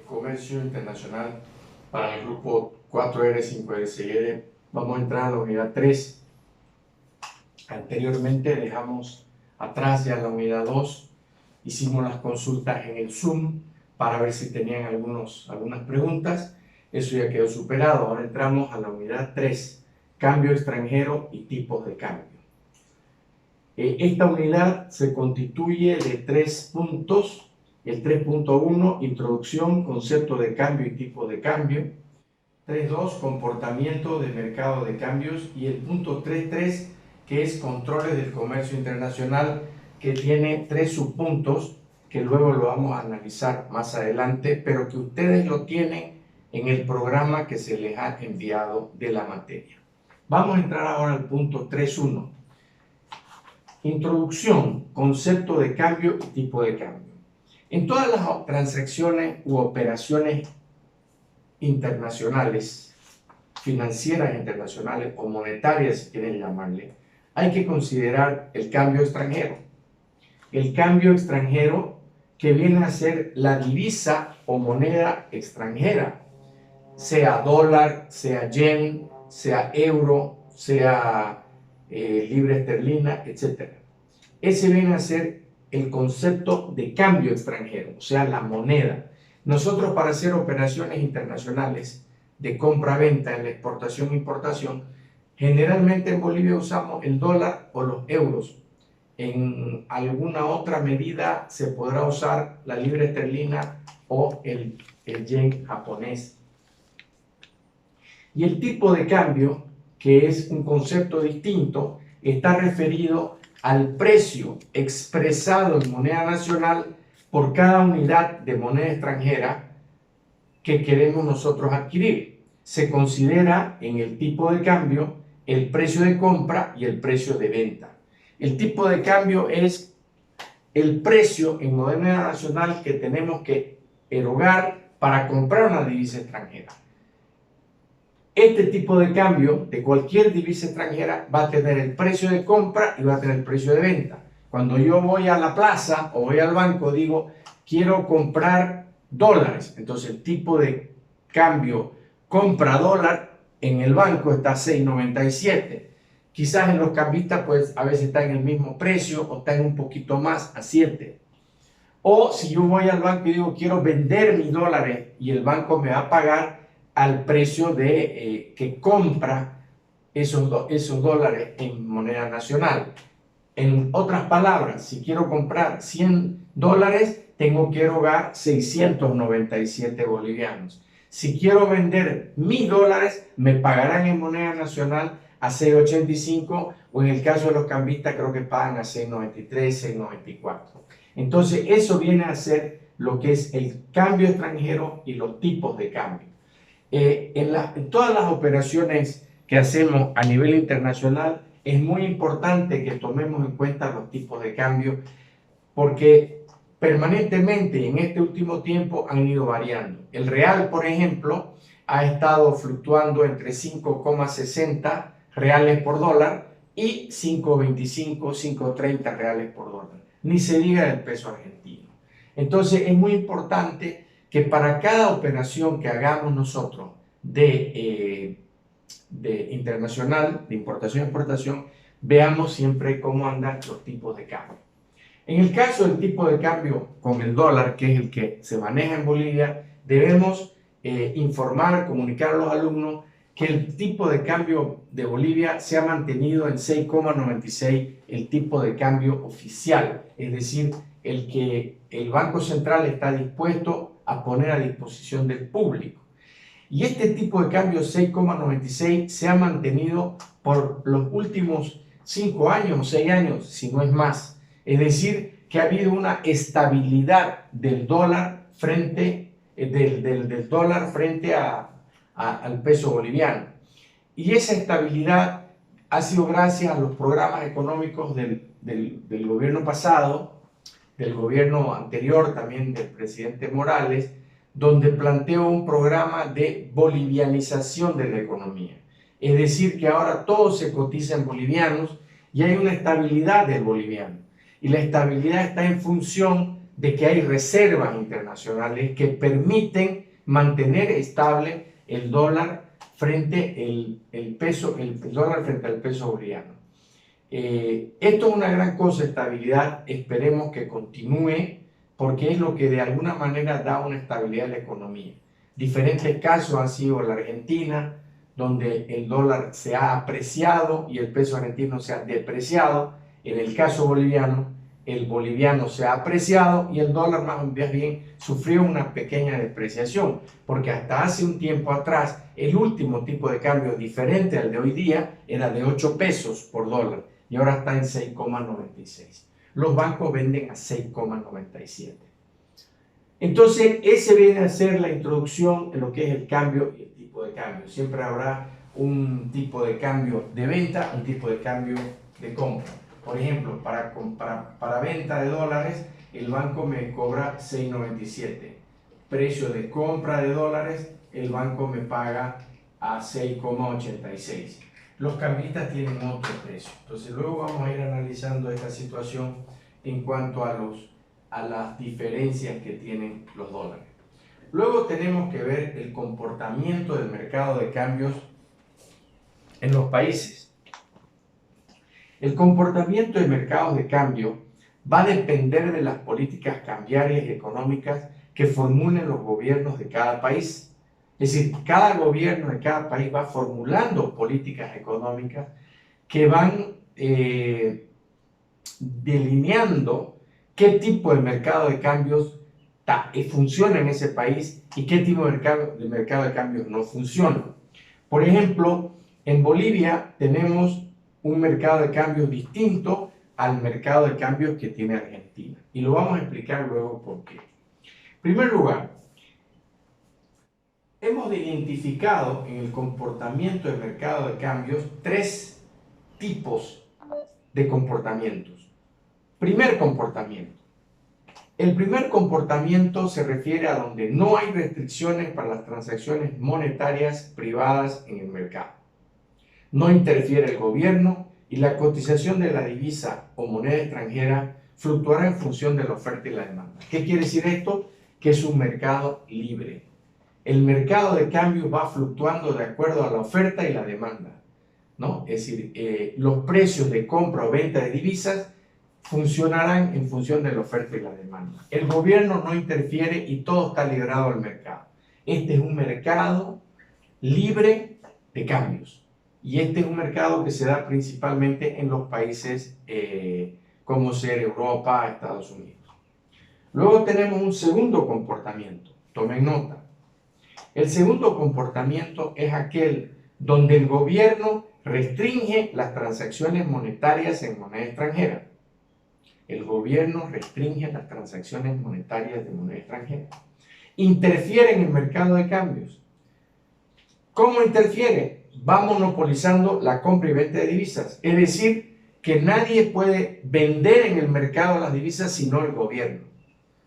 Comercio internacional para el grupo 4R5RCR. Vamos a entrar a la unidad 3. Anteriormente dejamos atrás ya la unidad 2. Hicimos las consultas en el Zoom para ver si tenían algunas preguntas. Eso ya quedó superado. Ahora entramos a la unidad 3, cambio extranjero y tipos de cambio. Esta unidad se constituye de 3 puntos. El 3.1, introducción, concepto de cambio y tipo de cambio. 3.2, comportamiento de mercado de cambios. Y el punto 3.3, que es controles del comercio internacional, que tiene 3 subpuntos, que luego lo vamos a analizar más adelante, pero que ustedes lo tienen en el programa que se les ha enviado de la materia. Vamos a entrar ahora al punto 3.1. Introducción, concepto de cambio y tipo de cambio. En todas las transacciones u operaciones internacionales, financieras internacionales o monetarias, si quieren llamarle, hay que considerar el cambio extranjero. El cambio extranjero que viene a ser la divisa o moneda extranjera, sea dólar, sea yen, sea euro, sea libra esterlina, etc. Ese viene a ser el concepto de cambio extranjero, o sea, la moneda. Nosotros, para hacer operaciones internacionales de compra-venta en la exportación-importación, generalmente en Bolivia usamos el dólar o los euros. En alguna otra medida se podrá usar la libra esterlina o el yen japonés. Y el tipo de cambio, que es un concepto distinto, está referido al precio expresado en moneda nacional por cada unidad de moneda extranjera que queremos nosotros adquirir. Se considera en el tipo de cambio el precio de compra y el precio de venta. El tipo de cambio es el precio en moneda nacional que tenemos que erogar para comprar una divisa extranjera. Este tipo de cambio de cualquier divisa extranjera va a tener el precio de compra y va a tener el precio de venta. Cuando yo voy a la plaza o voy al banco, digo, quiero comprar dólares. Entonces el tipo de cambio compra dólar en el banco está a 6.97. Quizás en los cambistas pues a veces está en el mismo precio o está en un poquito más, a 7. O si yo voy al banco y digo, quiero vender mis dólares y el banco me va a pagar al precio de que compra esos dólares en moneda nacional. En otras palabras, si quiero comprar 100 dólares, tengo que erogar 697 bolivianos. Si quiero vender mis dólares, me pagarán en moneda nacional a 6.85, o en el caso de los cambistas creo que pagan a 6.93, 6.94. Entonces eso viene a ser lo que es el cambio extranjero y los tipos de cambio. En todas las operaciones que hacemos a nivel internacional es muy importante que tomemos en cuenta los tipos de cambio, porque permanentemente en este último tiempo han ido variando. El real, por ejemplo, ha estado fluctuando entre 5,60 reales por dólar y 5,25, 5,30 reales por dólar. Ni se diga del peso argentino. Entonces es muy importante que para cada operación que hagamos nosotros de internacional, de importación y exportación, veamos siempre cómo andan los tipos de cambio. En el caso del tipo de cambio con el dólar, que es el que se maneja en Bolivia, debemos informar, comunicar a los alumnos que el tipo de cambio de Bolivia se ha mantenido en 6,96, el tipo de cambio oficial, es decir, el que el Banco Central está dispuesto a poner a disposición del público. Y este tipo de cambio 6,96 se ha mantenido por los últimos 5 años o 6 años, si no es más. Es decir, que ha habido una estabilidad del dólar frente, del dólar frente al peso boliviano. Y esa estabilidad ha sido gracias a los programas económicos del gobierno pasado, del gobierno anterior también del presidente Morales, donde planteó un programa de bolivianización de la economía. Es decir, que ahora todo se cotiza en bolivianos y hay una estabilidad del boliviano. Y la estabilidad está en función de que hay reservas internacionales que permiten mantener estable el dólar frente el dólar frente al peso boliviano. Esto es una gran cosa, estabilidad, esperemos que continúe, porque es lo que de alguna manera da una estabilidad a la economía. Diferentes casos han sido la Argentina, donde el dólar se ha apreciado y el peso argentino se ha depreciado. En el caso boliviano, el boliviano se ha apreciado y el dólar más bien sufrió una pequeña depreciación, porque hasta hace un tiempo atrás el último tipo de cambio diferente al de hoy día era de 8 pesos por dólar y ahora está en 6,96. Los bancos venden a 6,97. Entonces, ese viene a ser la introducción en lo que es el cambio y el tipo de cambio. Siempre habrá un tipo de cambio de venta, un tipo de cambio de compra. Por ejemplo, para venta de dólares, el banco me cobra 6,97. Precio de compra de dólares, el banco me paga a 6,86. Los cambistas tienen otro precio. Entonces, luego vamos a ir analizando esta situación en cuanto a las diferencias que tienen los dólares. Luego tenemos que ver el comportamiento del mercado de cambios en los países. El comportamiento de mercados de cambio va a depender de las políticas cambiarias y económicas que formulen los gobiernos de cada país. Es decir, cada gobierno de cada país va formulando políticas económicas que van delineando qué tipo de mercado de cambios funciona en ese país y qué tipo de mercado de cambios no funciona. Por ejemplo, en Bolivia tenemos un mercado de cambios distinto al mercado de cambios que tiene Argentina. Y lo vamos a explicar luego por qué. En primer lugar, hemos identificado en el comportamiento del mercado de cambios 3 tipos de comportamientos. Primer comportamiento. El primer comportamiento se refiere a donde no hay restricciones para las transacciones monetarias privadas en el mercado. No interfiere el gobierno y la cotización de la divisa o moneda extranjera fluctuará en función de la oferta y la demanda. ¿Qué quiere decir esto? Que es un mercado libre. El mercado de cambios va fluctuando de acuerdo a la oferta y la demanda, ¿no? Es decir, los precios de compra o venta de divisas funcionarán en función de la oferta y la demanda. El gobierno no interfiere y todo está liderado al mercado. Este es un mercado libre de cambios. Y este es un mercado que se da principalmente en los países como ser Europa, Estados Unidos. Luego tenemos un segundo comportamiento. Tomen nota. El segundo comportamiento es aquel donde el gobierno restringe las transacciones monetarias en moneda extranjera. El gobierno restringe las transacciones monetarias de moneda extranjera. Interfiere en el mercado de cambios. ¿Cómo interfiere? Va monopolizando la compra y venta de divisas. Es decir, que nadie puede vender en el mercado las divisas sino el gobierno.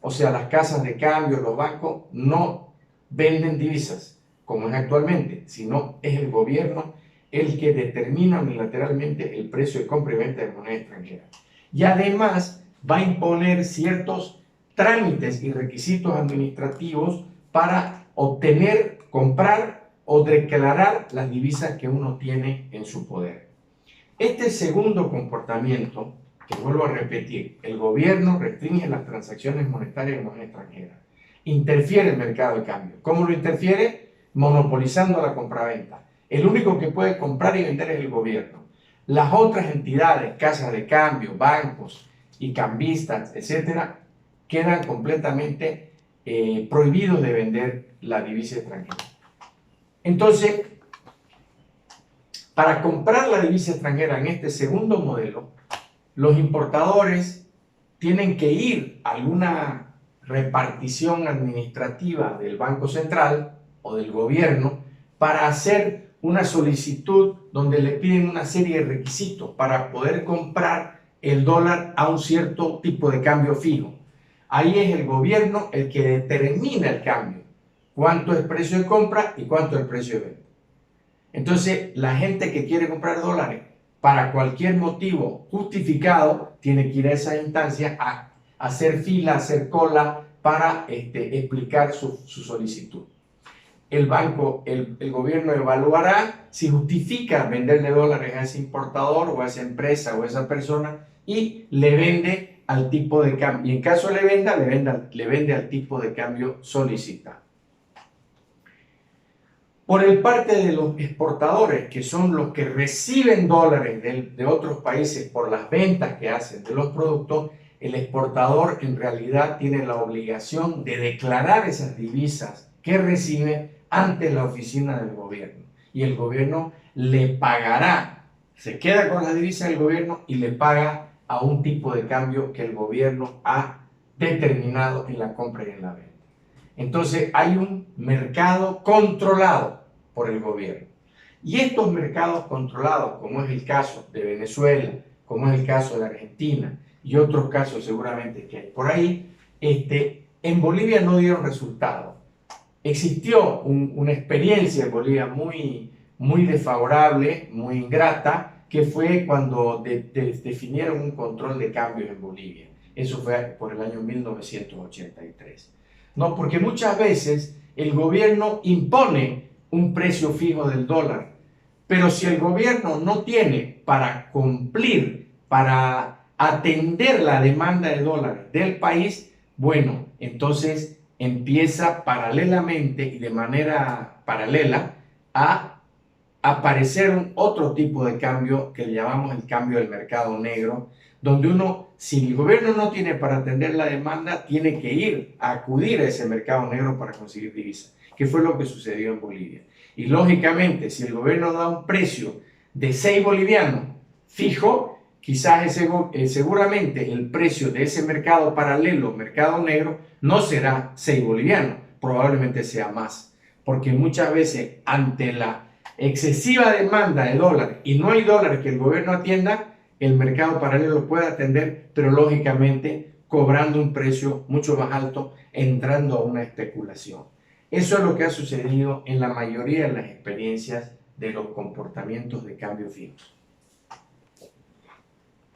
O sea, las casas de cambio, los bancos no venden divisas, como es actualmente, sino es el gobierno el que determina unilateralmente el precio de compra y venta de moneda extranjera. Y además va a imponer ciertos trámites y requisitos administrativos para obtener, comprar o declarar las divisas que uno tiene en su poder. Este segundo comportamiento, que vuelvo a repetir, el gobierno restringe las transacciones monetarias de moneda extranjera, interfiere en el mercado de cambio. ¿Cómo lo interfiere? Monopolizando la compraventa. El único que puede comprar y vender es el gobierno. Las otras entidades, casas de cambio, bancos y cambistas, etcétera, quedan completamente prohibidos de vender la divisa extranjera. Entonces, para comprar la divisa extranjera en este segundo modelo, los importadores tienen que ir a alguna repartición administrativa del Banco Central o del gobierno para hacer una solicitud donde le piden una serie de requisitos para poder comprar el dólar a un cierto tipo de cambio fijo. Ahí es el gobierno el que determina el cambio, cuánto es el precio de compra y cuánto es el precio de venta. Entonces, la gente que quiere comprar dólares para cualquier motivo justificado tiene que ir a esa instancia a hacer fila, hacer cola para explicar su solicitud. El gobierno evaluará si justifica venderle dólares a ese importador o a esa empresa o a esa persona y le vende al tipo de cambio. Y en caso le vende al tipo de cambio solicitado. Por el parte de los exportadores, que son los que reciben dólares de otros países por las ventas que hacen de los productos, el exportador en realidad tiene la obligación de declarar esas divisas que recibe ante la oficina del gobierno. Y el gobierno le pagará, se queda con las divisas del gobierno y le paga a un tipo de cambio que el gobierno ha determinado en la compra y en la venta. Entonces hay un mercado controlado por el gobierno. Y estos mercados controlados, como es el caso de Venezuela, como es el caso de Argentina y otros casos seguramente que hay por ahí, en Bolivia no dieron resultado. Existió una experiencia en Bolivia muy desfavorable, muy ingrata, que fue cuando definieron un control de cambios en Bolivia. Eso fue por el año 1983. No, porque muchas veces el gobierno impone un precio fijo del dólar, pero si el gobierno no tiene para cumplir, para atender la demanda de dólares del país, bueno, entonces empieza paralelamente y de manera paralela a aparecer otro tipo de cambio que le llamamos el cambio del mercado negro, donde uno, si el gobierno no tiene para atender la demanda, tiene que ir a acudir a ese mercado negro para conseguir divisas, que fue lo que sucedió en Bolivia. Y lógicamente, si el gobierno da un precio de 6 bolivianos fijo, quizás seguramente el precio de ese mercado paralelo, mercado negro, no será 6 bolivianos, probablemente sea más, porque muchas veces ante la excesiva demanda de dólares y no hay dólares que el gobierno atienda, el mercado paralelo lo puede atender, pero lógicamente cobrando un precio mucho más alto, entrando a una especulación. Eso es lo que ha sucedido en la mayoría de las experiencias de los comportamientos de cambio fijos.